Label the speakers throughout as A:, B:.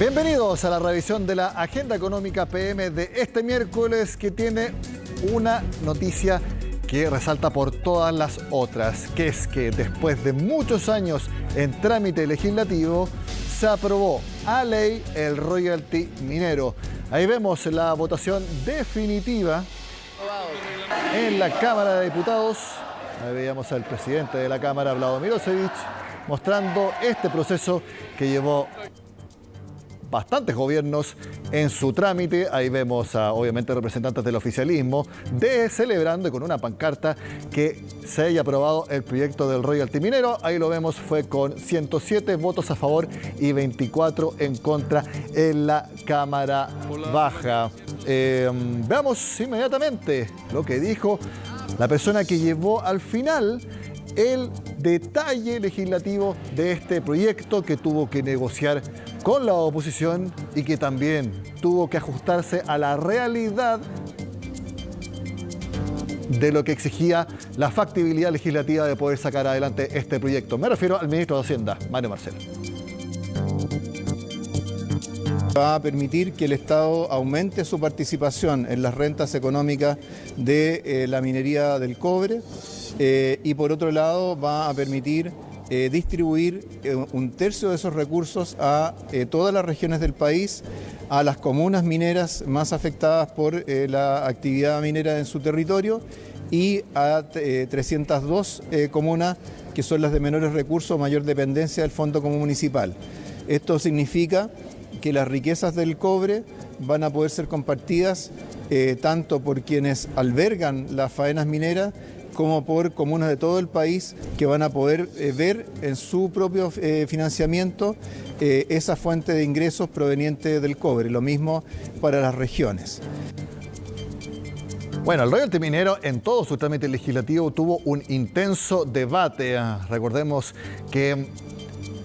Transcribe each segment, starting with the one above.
A: Bienvenidos a la revisión de la Agenda Económica PM de este miércoles, que tiene una noticia que resalta por todas las otras, que es que después de muchos años en trámite legislativo se aprobó a ley el royalty minero. Ahí vemos la votación definitiva en la Cámara de Diputados. Ahí veíamos al presidente de la Cámara, Vlado Milosevic, mostrando este proceso que llevó bastantes gobiernos en su trámite. Ahí vemos a, obviamente, representantes del oficialismo celebrando con una pancarta que se haya aprobado el proyecto del royalty minero. Ahí lo vemos, fue con 107 votos a favor y 24 en contra en la Cámara Baja. Veamos inmediatamente lo que dijo la persona que llevó al final el detalle legislativo de este proyecto, que tuvo que negociar con la oposición y que también tuvo que ajustarse a la realidad de lo que exigía la factibilidad legislativa de poder sacar adelante este proyecto. Me refiero al ministro de Hacienda, Mario Marcel.
B: Va a permitir que el Estado aumente su participación en las rentas económicas de la minería del cobre, y por otro lado va a permitir distribuir un tercio de esos recursos a todas las regiones del país, a las comunas mineras más afectadas por la actividad minera en su territorio y a 302 comunas que son las de menores recursos o mayor dependencia del Fondo Común Municipal. Esto significa que las riquezas del cobre van a poder ser compartidas tanto por quienes albergan las faenas mineras como por comunas de todo el país, que van a poder ver en su propio financiamiento esa fuente de ingresos proveniente del cobre. Lo mismo para las regiones.
A: Bueno, el royalty minero en todo su trámite legislativo tuvo un intenso debate. Recordemos que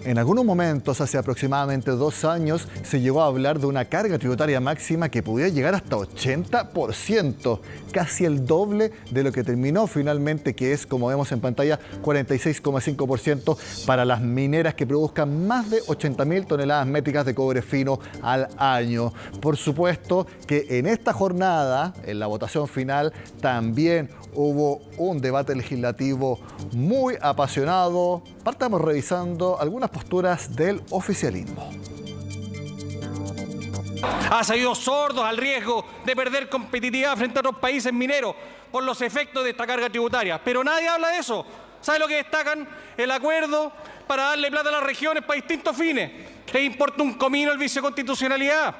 A: en algunos momentos, hace aproximadamente 2 años, se llegó a hablar de una carga tributaria máxima que podía llegar hasta 80%, casi el doble de lo que terminó finalmente, que es, como vemos en pantalla, 46,5% para las mineras que produzcan más de 80.000 toneladas métricas de cobre fino al año. Por supuesto que en esta jornada, en la votación final, también hubo un debate legislativo muy apasionado. Partamos revisando algunas posturas del oficialismo.
C: Ha salido sordos al riesgo de perder competitividad frente a otros países mineros por los efectos de esta carga tributaria. Pero nadie habla de eso. ¿Sabe lo que destacan? El acuerdo para darle plata a las regiones para distintos fines. Les importa un comino el vicio de constitucionalidad.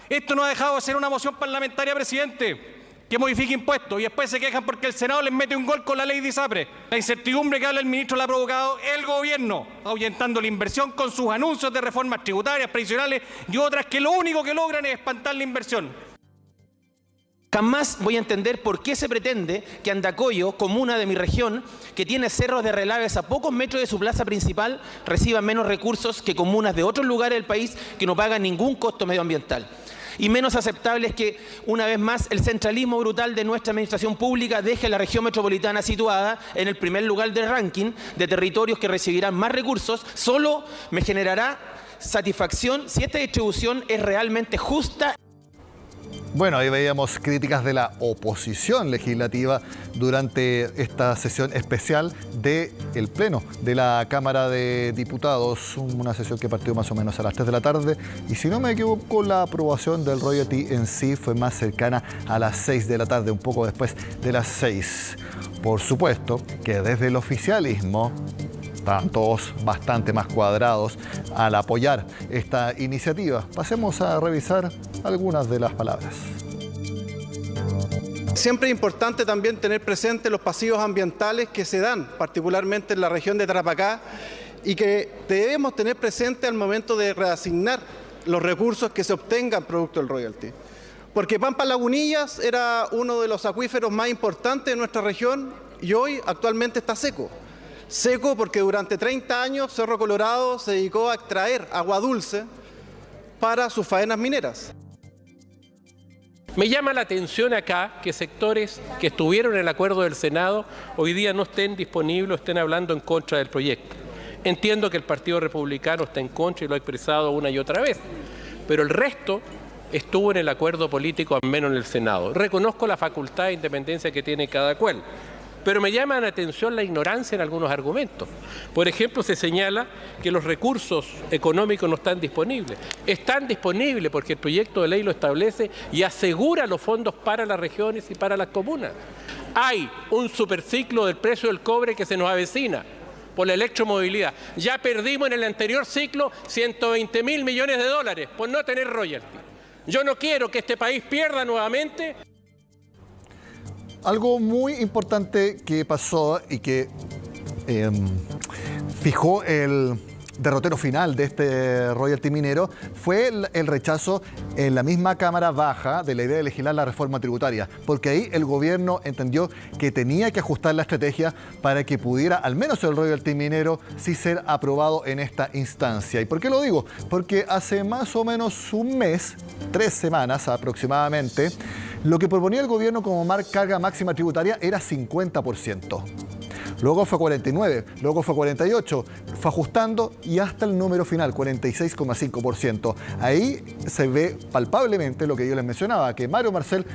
C: Esto no ha dejado de ser una moción parlamentaria, presidente, que modifique impuestos, y después se quejan porque el Senado les mete un gol con la ley de ISAPRE. La incertidumbre que habla el ministro la ha provocado el gobierno, ahuyentando la inversión con sus anuncios de reformas tributarias, previsionales y otras que lo único que logran es espantar la inversión.
D: Jamás voy a entender por qué se pretende que Andacollo, comuna de mi región, que tiene cerros de relaves a pocos metros de su plaza principal, reciba menos recursos que comunas de otros lugares del país que no pagan ningún costo medioambiental. Y menos aceptable es que, una vez más, el centralismo brutal de nuestra administración pública deje a la región metropolitana situada en el primer lugar del ranking de territorios que recibirán más recursos. Solo me generará satisfacción si esta distribución es realmente justa.
A: Bueno, ahí veíamos críticas de la oposición legislativa durante esta sesión especial del Pleno de la Cámara de Diputados, una sesión que partió más o menos a las 3 de la tarde, y si no me equivoco, la aprobación del royalty en sí fue más cercana a las 6 de la tarde, un poco después de las 6. Por supuesto que desde el oficialismo estaban todos bastante más cuadrados al apoyar esta iniciativa. Pasemos a revisar algunas de las palabras.
E: Siempre es importante también tener presente los pasivos ambientales que se dan, particularmente en la región de Tarapacá, y que debemos tener presente al momento de reasignar los recursos que se obtengan producto del royalty. Porque Pampas Lagunillas era uno de los acuíferos más importantes de nuestra región y hoy actualmente está seco. Seco porque durante 30 años Cerro Colorado se dedicó a extraer agua dulce para sus faenas mineras.
F: Me llama la atención acá que sectores que estuvieron en el acuerdo del Senado hoy día no estén disponibles o estén hablando en contra del proyecto. Entiendo que el Partido Republicano está en contra y lo ha expresado una y otra vez. pero el resto estuvo en el acuerdo político, al menos en el Senado. Reconozco la facultad de independencia que tiene cada cual, pero me llama la atención la ignorancia en algunos argumentos. Por ejemplo, se señala que los recursos económicos no están disponibles. Están disponibles porque el proyecto de ley lo establece y asegura los fondos para las regiones y para las comunas. Hay un superciclo del precio del cobre que se nos avecina por la electromovilidad. Ya perdimos en el anterior ciclo 120.000 millones de dólares por no tener royalty. Yo no quiero que este país pierda nuevamente.
A: Algo muy importante que pasó y que fijó el derrotero final de este royalty minero fue el rechazo en la misma Cámara Baja de la idea de legislar la reforma tributaria, porque ahí el gobierno entendió que tenía que ajustar la estrategia para que pudiera, al menos el royalty minero, sí ser aprobado en esta instancia. ¿Y por qué lo digo? Porque hace más o menos un mes, 3 semanas aproximadamente, lo que proponía el gobierno como carga máxima tributaria era 50%. Luego fue 49%, luego fue 48%, fue ajustando y hasta el número final, 46,5%. Ahí se ve palpablemente lo que yo les mencionaba, que Mario Marcel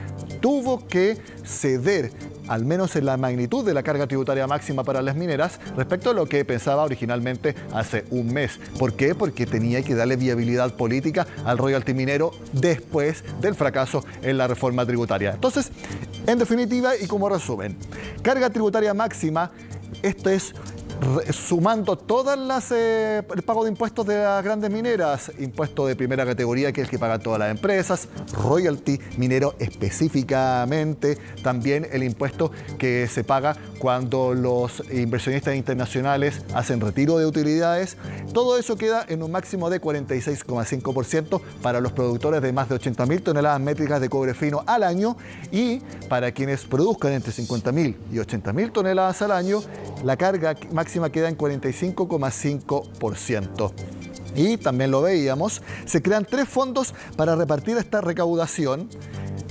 A: tuvo que ceder, al menos en la magnitud de la carga tributaria máxima para las mineras, respecto a lo que pensaba originalmente hace un mes. ¿Por qué? Porque tenía que darle viabilidad política al royalty minero después del fracaso en la reforma tributaria. Entonces, en definitiva y como resumen, carga tributaria máxima, esto es sumando todas el pago de impuestos de las grandes mineras, impuesto de primera categoría que es el que pagan todas las empresas, royalty minero específicamente, también el impuesto que se paga cuando los inversionistas internacionales hacen retiro de utilidades, todo eso queda en un máximo de 46,5% para los productores de más de 80.000 toneladas métricas de cobre fino al año, y para quienes produzcan entre 50.000 y 80.000 toneladas al año, la carga máxima queda en 45,5%. Y también lo veíamos, se crean 3 fondos para repartir esta recaudación.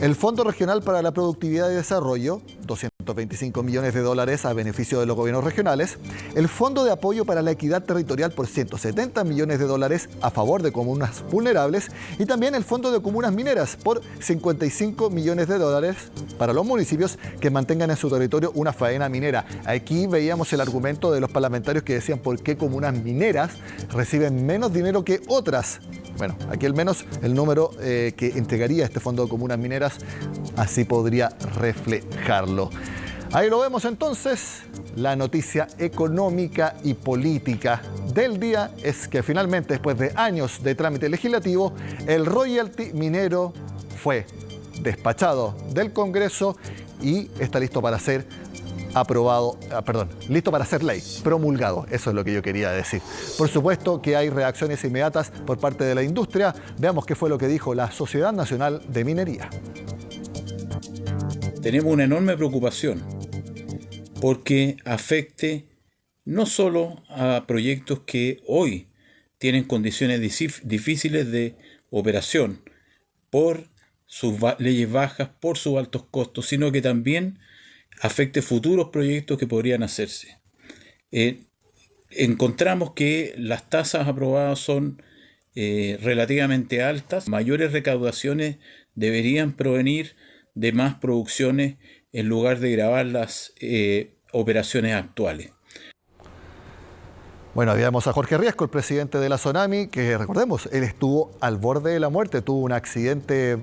A: El Fondo Regional para la Productividad y Desarrollo, 225 millones de dólares a beneficio de los gobiernos regionales. El Fondo de Apoyo para la Equidad Territorial por 170 millones de dólares a favor de comunas vulnerables. Y también el Fondo de Comunas Mineras por 55 millones de dólares para los municipios que mantengan en su territorio una faena minera. Aquí veíamos el argumento de los parlamentarios que decían por qué comunas mineras reciben menos dinero que otras. Bueno, aquí al menos el número que entregaría este Fondo de Comunas Mineras así podría reflejarlo. Ahí lo vemos entonces. La noticia económica y política del día es que finalmente, después de años de trámite legislativo, el royalty minero fue despachado del Congreso y está listo para ser listo para ser ley, promulgado. Eso es lo que yo quería decir. Por supuesto que hay reacciones inmediatas por parte de la industria. Veamos qué fue lo que dijo la Sociedad Nacional de Minería.
G: Tenemos una enorme preocupación porque afecte no solo a proyectos que hoy tienen condiciones difíciles de operación por sus leyes bajas, por sus altos costos, sino que también afecte futuros proyectos que podrían hacerse. Encontramos que las tasas aprobadas son relativamente altas. Mayores recaudaciones deberían provenir de más producciones en lugar de gravar las operaciones actuales.
A: Bueno, habíamos a Jorge Riesco, el presidente de la Sonami, que recordemos, él estuvo al borde de la muerte, tuvo un accidente,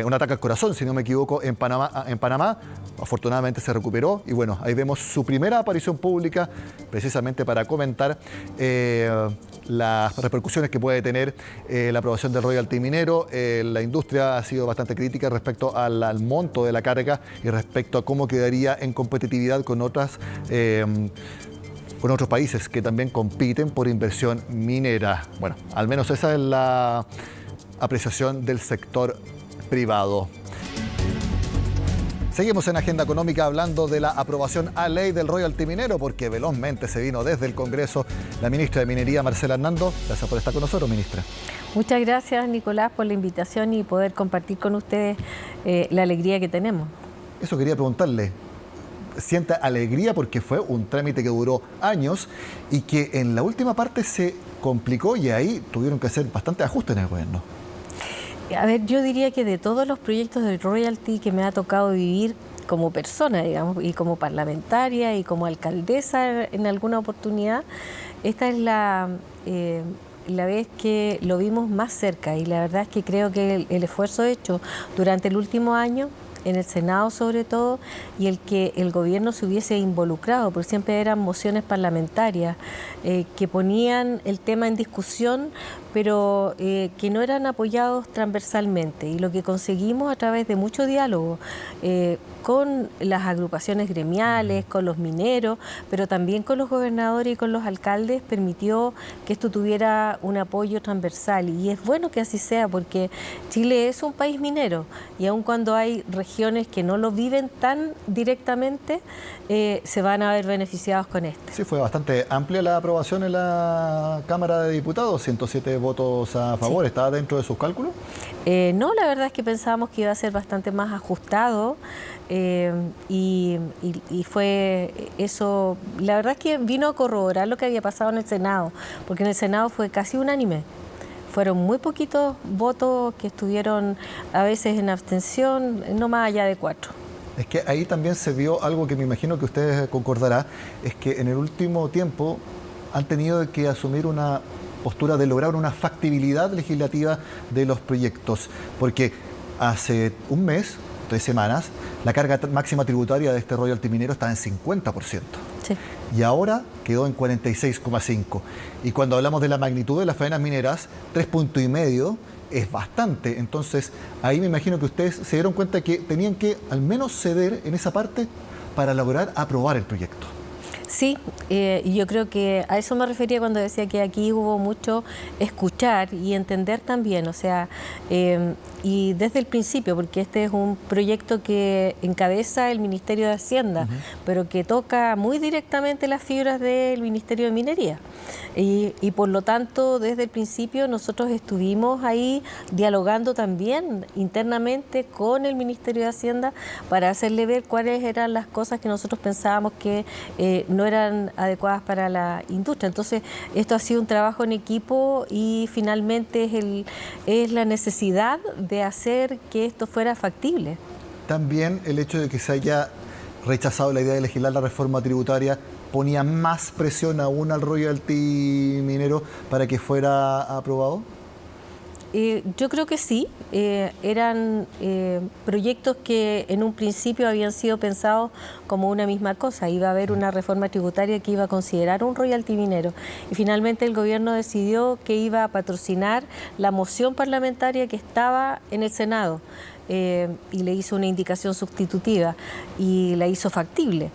A: un ataque al corazón, si no me equivoco, en Panamá. Afortunadamente se recuperó y bueno, ahí vemos su primera aparición pública precisamente para comentar las repercusiones que puede tener la aprobación del royalty minero. La industria ha sido bastante crítica respecto al monto de la carga y respecto a cómo quedaría en competitividad con otros países que también compiten por inversión minera. Bueno, al menos esa es la apreciación del sector privado. Seguimos en Agenda Económica hablando de la aprobación a ley del royalty minero, porque velozmente se vino desde el Congreso la ministra de Minería, Marcela Hernando. Gracias por estar con nosotros, ministra.
H: Muchas gracias, Nicolás, por la invitación y poder compartir con ustedes la alegría que tenemos.
A: Eso quería preguntarle. ¿Siente alegría porque fue un trámite que duró años y que en la última parte se complicó y ahí tuvieron que hacer bastantes ajustes en el gobierno?
H: A ver, yo diría que de todos los proyectos de royalty que me ha tocado vivir como persona, digamos, y como parlamentaria y como alcaldesa en alguna oportunidad, esta es la vez que lo vimos más cerca, y la verdad es que creo que el esfuerzo hecho durante el último año, en el Senado sobre todo, y el que el gobierno se hubiese involucrado, porque siempre eran mociones parlamentarias que ponían el tema en discusión, pero que no eran apoyados transversalmente. Y lo que conseguimos a través de mucho diálogo con las agrupaciones gremiales, con los mineros, pero también con los gobernadores y con los alcaldes, permitió que esto tuviera un apoyo transversal. Y es bueno que así sea, porque Chile es un país minero, y aun cuando hay regiones que no lo viven tan directamente, se van a ver beneficiados con este.
A: Sí, fue bastante amplia la aprobación en la Cámara de Diputados, 107 votos a favor. Sí. ¿Estaba dentro de sus cálculos?
H: No, la verdad es que pensábamos que iba a ser bastante más ajustado, y fue eso. La verdad es que vino a corroborar lo que había pasado en el Senado, porque en el Senado fue casi unánime. Fueron muy poquitos votos que estuvieron a veces en abstención, no más allá de 4.
A: Es que ahí también se vio algo que me imagino que usted concordará, es que en el último tiempo han tenido que asumir una postura de lograr una factibilidad legislativa de los proyectos, porque hace un mes, 3 semanas, la carga máxima tributaria de este royalty minero estaba en 50%. Sí. Y ahora quedó en 46,5%. Y cuando hablamos de la magnitud de las faenas mineras, 3,5 puntos es bastante. Entonces, ahí me imagino que ustedes se dieron cuenta que tenían que al menos ceder en esa parte para lograr aprobar el proyecto.
H: Sí, y yo creo que a eso me refería cuando decía que aquí hubo mucho escuchar y entender también, o sea, y desde el principio, porque este es un proyecto que encabeza el Ministerio de Hacienda, pero que toca muy directamente las fibras del Ministerio de Minería. Y por lo tanto, desde el principio nosotros estuvimos ahí dialogando también internamente con el Ministerio de Hacienda para hacerle ver cuáles eran las cosas que nosotros pensábamos que no eran adecuadas para la industria. Entonces, esto ha sido un trabajo en equipo y finalmente es la necesidad de hacer que esto fuera factible. También el hecho de que se haya rechazado la idea de legislar la reforma tributaria ponía más presión aún al royalty minero para que fuera aprobado. Yo creo que sí, eran proyectos que en un principio habían sido pensados como una misma cosa. Iba a haber una reforma tributaria que iba a considerar un royalty minero, y finalmente el gobierno decidió que iba a patrocinar la moción parlamentaria que estaba en el Senado, y le hizo una indicación sustitutiva y la hizo factible.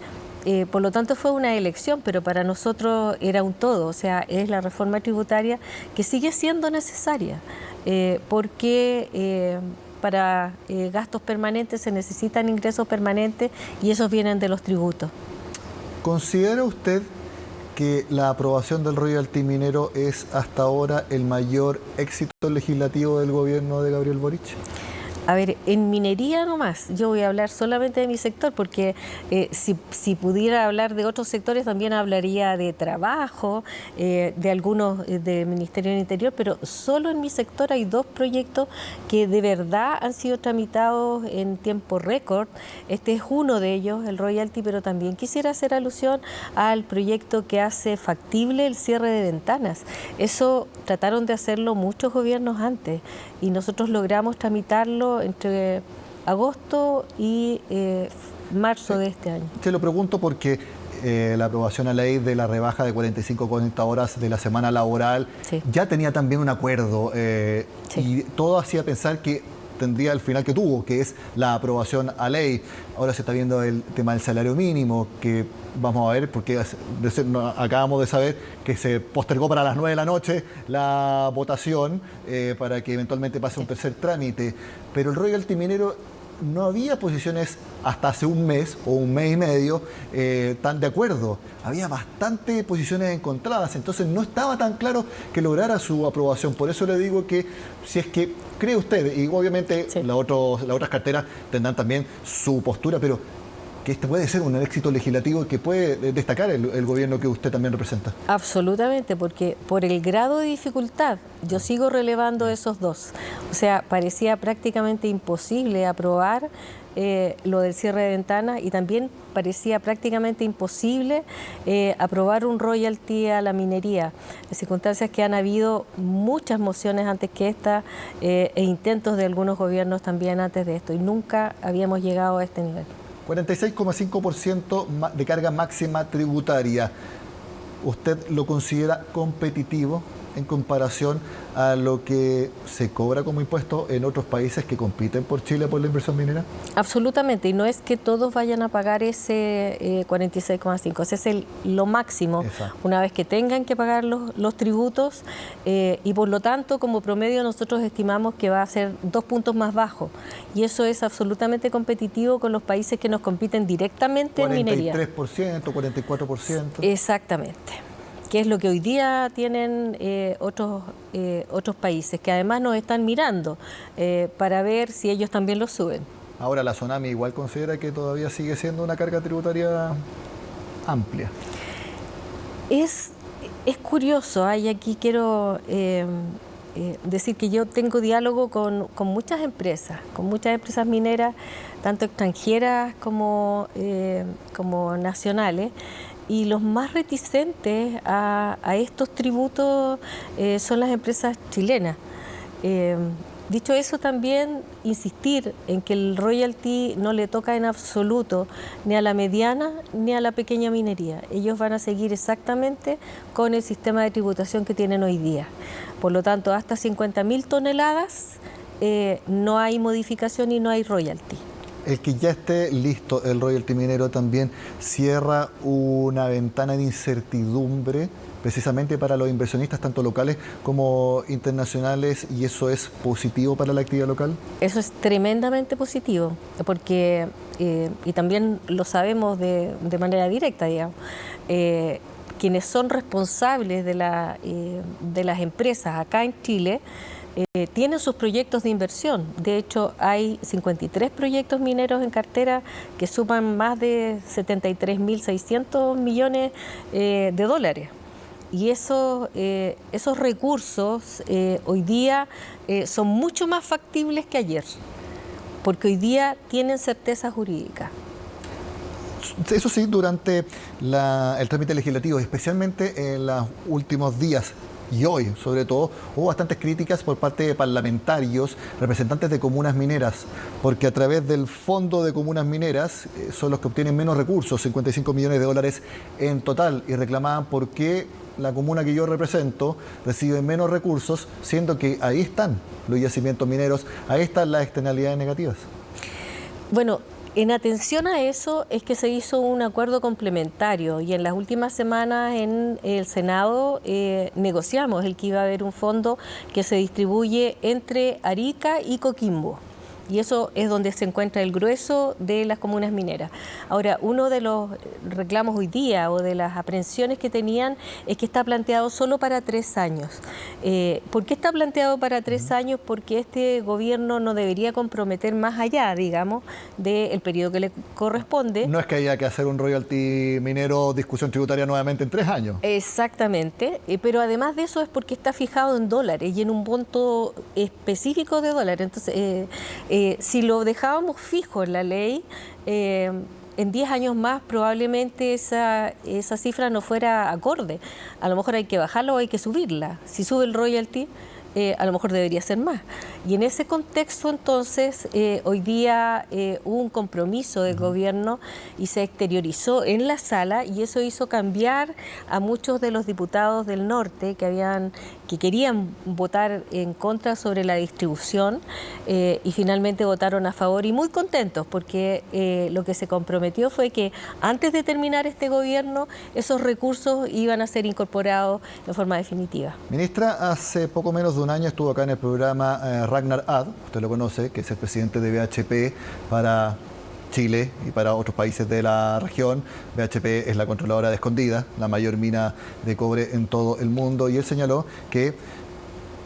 H: Por lo tanto fue una elección, pero para nosotros era un todo, o sea, es la reforma tributaria que sigue siendo necesaria, porque para gastos permanentes se necesitan ingresos permanentes y esos vienen de los tributos. ¿Considera usted que la aprobación del royalty minero es hasta ahora el mayor éxito legislativo del gobierno de Gabriel Boric? A ver, en minería nomás, yo voy a hablar solamente de mi sector, porque si pudiera hablar de otros sectores también hablaría de trabajo, de algunos del Ministerio del Interior, pero solo en mi sector hay 2 proyectos que de verdad han sido tramitados en tiempo récord. Este es uno de ellos, el royalty, pero también quisiera hacer alusión al proyecto que hace factible el cierre de ventanas. Eso trataron de hacerlo muchos gobiernos antes y nosotros logramos tramitarlo entre agosto y marzo de este año. Te lo pregunto porque la aprobación a ley de la rebaja de 45 a 40 horas de la semana laboral ya tenía también un acuerdo y todo hacía pensar que tendría el final que tuvo, que es la aprobación a ley. Ahora se está viendo el tema del salario mínimo, que vamos a ver, porque acabamos de saber que se postergó para las 9 de la noche la votación para que eventualmente pase un tercer trámite. Pero el royalty minero no había posiciones hasta hace un mes o un mes y medio tan de acuerdo. Había bastantes posiciones encontradas, entonces no estaba tan claro que lograra su aprobación. Por eso le digo que si es que cree usted, y obviamente las otras carteras tendrán también su postura, pero
A: que este puede ser un éxito legislativo que puede destacar el gobierno que usted también representa.
H: Absolutamente, porque por el grado de dificultad, yo sigo relevando esos dos. O sea, parecía prácticamente imposible aprobar lo del cierre de ventanas y también parecía prácticamente imposible aprobar un royalty a la minería. En circunstancias que han habido muchas mociones antes que esta e intentos de algunos gobiernos también antes de esto y nunca habíamos llegado a este nivel.
A: 46,5% de carga máxima tributaria. ¿Usted lo considera competitivo en comparación a lo que se cobra como impuesto en otros países que compiten por Chile por la inversión minera?
H: Absolutamente, y no es que todos vayan a pagar ese 46,5, ese es lo máximo. Exacto. Una vez que tengan que pagar los tributos y por lo tanto como promedio nosotros estimamos que va a ser 2 puntos más bajo y eso es absolutamente competitivo con los países que nos compiten directamente en minería.
A: 43%, 44%.
H: Exactamente. Que es lo que hoy día tienen otros países, que además nos están mirando para ver si ellos también lo suben.
A: Ahora, la SONAMI igual considera que todavía sigue siendo una carga tributaria amplia.
H: Es curioso, y aquí quiero decir que yo tengo diálogo con muchas empresas mineras, tanto extranjeras como nacionales, y los más reticentes a estos tributos son las empresas chilenas. Dicho eso, también insistir en que el royalty no le toca en absoluto ni a la mediana ni a la pequeña minería. Ellos van a seguir exactamente con el sistema de tributación que tienen hoy día. Por lo tanto, hasta 50.000 toneladas no hay modificación y no hay royalty.
A: El que ya esté listo el royalty minero también cierra una ventana de incertidumbre precisamente para los inversionistas, tanto locales como internacionales, y eso es positivo para la actividad local.
H: Eso es tremendamente positivo, porque, y también lo sabemos de manera directa, digamos, quienes son responsables de las empresas acá en Chile, tienen sus proyectos de inversión. De hecho, hay 53 proyectos mineros en cartera que suman más de 73.600 millones de dólares. Y esos recursos hoy día son mucho más factibles que ayer, porque hoy día tienen certeza jurídica.
A: Eso sí, durante el trámite legislativo, especialmente en los últimos días, y hoy, sobre todo, hubo bastantes críticas por parte de parlamentarios, representantes de comunas mineras, porque a través del Fondo de Comunas Mineras son los que obtienen menos recursos, 55 millones de dólares en total, y reclamaban por qué la comuna que yo represento recibe menos recursos, siendo que ahí están los yacimientos mineros, ahí están las externalidades negativas.
H: Bueno, en atención a eso es que se hizo un acuerdo complementario y en las últimas semanas en el Senado negociamos el que iba a haber un fondo que se distribuye entre Arica y Coquimbo. Y eso es donde se encuentra el grueso de las comunas mineras. Ahora, uno de los reclamos hoy día o de las aprehensiones que tenían es que está planteado solo para 3 años. ¿Por qué está planteado para 3 años? Porque este gobierno no debería comprometer más allá, digamos, del periodo que le corresponde.
A: No es que haya que hacer un royalty minero, discusión tributaria nuevamente en 3 años.
H: Exactamente, pero además de eso es porque está fijado en dólares y en un monto específico de dólares. Entonces, si lo dejábamos fijo en la ley, en 10 años más probablemente esa cifra no fuera acorde. A lo mejor hay que bajarla o hay que subirla. Si sube el royalty, a lo mejor debería ser más. Y en ese contexto, entonces, hoy día hubo un compromiso del gobierno y se exteriorizó en la sala y eso hizo cambiar a muchos de los diputados del norte que querían votar en contra sobre la distribución y finalmente votaron a favor y muy contentos porque lo que se comprometió fue que antes de terminar este gobierno esos recursos iban a ser incorporados de forma definitiva.
A: Ministra, hace poco menos de un año estuvo acá en el programa Ragnar Ad, usted lo conoce, que es el presidente de BHP para Chile y para otros países de la región. BHP es la controladora de Escondida, la mayor mina de cobre en todo el mundo, y él señaló que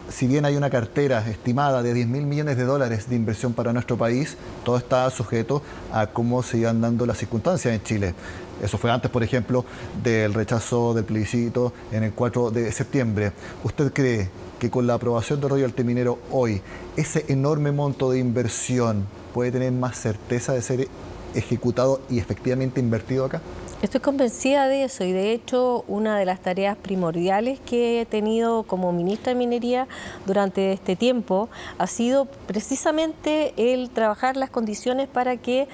A: si bien hay una cartera estimada de 10.000 millones de dólares de inversión para nuestro país, todo está sujeto a cómo se iban dando las circunstancias en Chile. Eso fue antes, por ejemplo, del rechazo del plebiscito en el 4 de septiembre. ¿Usted cree que con la aprobación de Royalty Minero hoy, ese enorme monto de inversión puede tener más certeza de ser ejecutado y efectivamente invertido acá?
H: Estoy convencida de eso y de hecho una de las tareas primordiales que he tenido como ministra de Minería durante este tiempo ha sido precisamente el trabajar las condiciones para que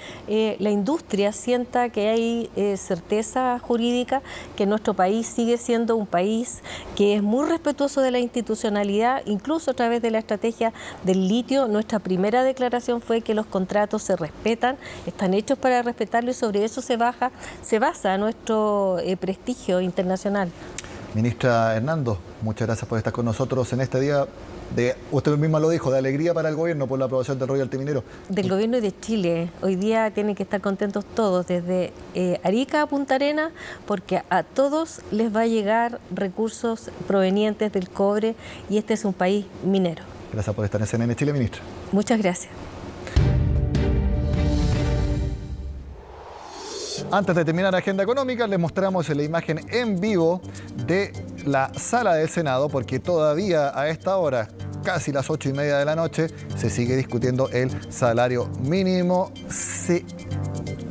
H: la industria sienta que hay certeza jurídica, que nuestro país sigue siendo un país que es muy respetuoso de la institucionalidad, incluso a través de la estrategia del litio. Nuestra primera declaración fue que los contratos se respetan, están hechos para respetarlo y sobre eso se basa nuestro prestigio internacional.
A: Ministra Hernando, muchas gracias por estar con nosotros en este día de, usted misma lo dijo, de alegría para el gobierno por la aprobación del Royalty Minero.
H: Del gobierno y de Chile. Hoy día tienen que estar contentos todos, desde Arica a Punta Arenas, porque a todos les va a llegar recursos provenientes del cobre y este es un país minero.
A: Gracias por estar en CNN Chile, ministra.
H: Muchas gracias.
A: Antes de terminar la agenda económica, les mostramos la imagen en vivo de la sala del Senado, porque todavía a esta hora, casi las 8:30 de la noche, se sigue discutiendo el salario mínimo. Se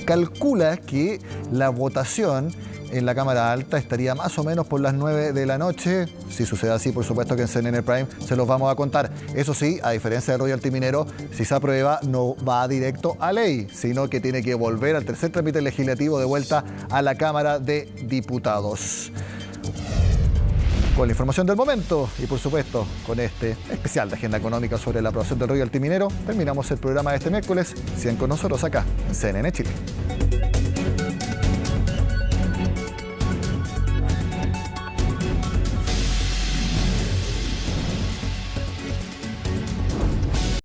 A: calcula que la votación en la Cámara Alta estaría más o menos por las 9 de la noche. Si sucede así, por supuesto que en CNN Prime se los vamos a contar. Eso sí, a diferencia del Royalty Minero, si se aprueba no va directo a ley, sino que tiene que volver al tercer trámite legislativo de vuelta a la Cámara de Diputados. Con la información del momento y por supuesto con este especial de agenda económica sobre la aprobación del Royalty Minero, terminamos el programa de este miércoles. Sigan con nosotros acá en CNN Chile.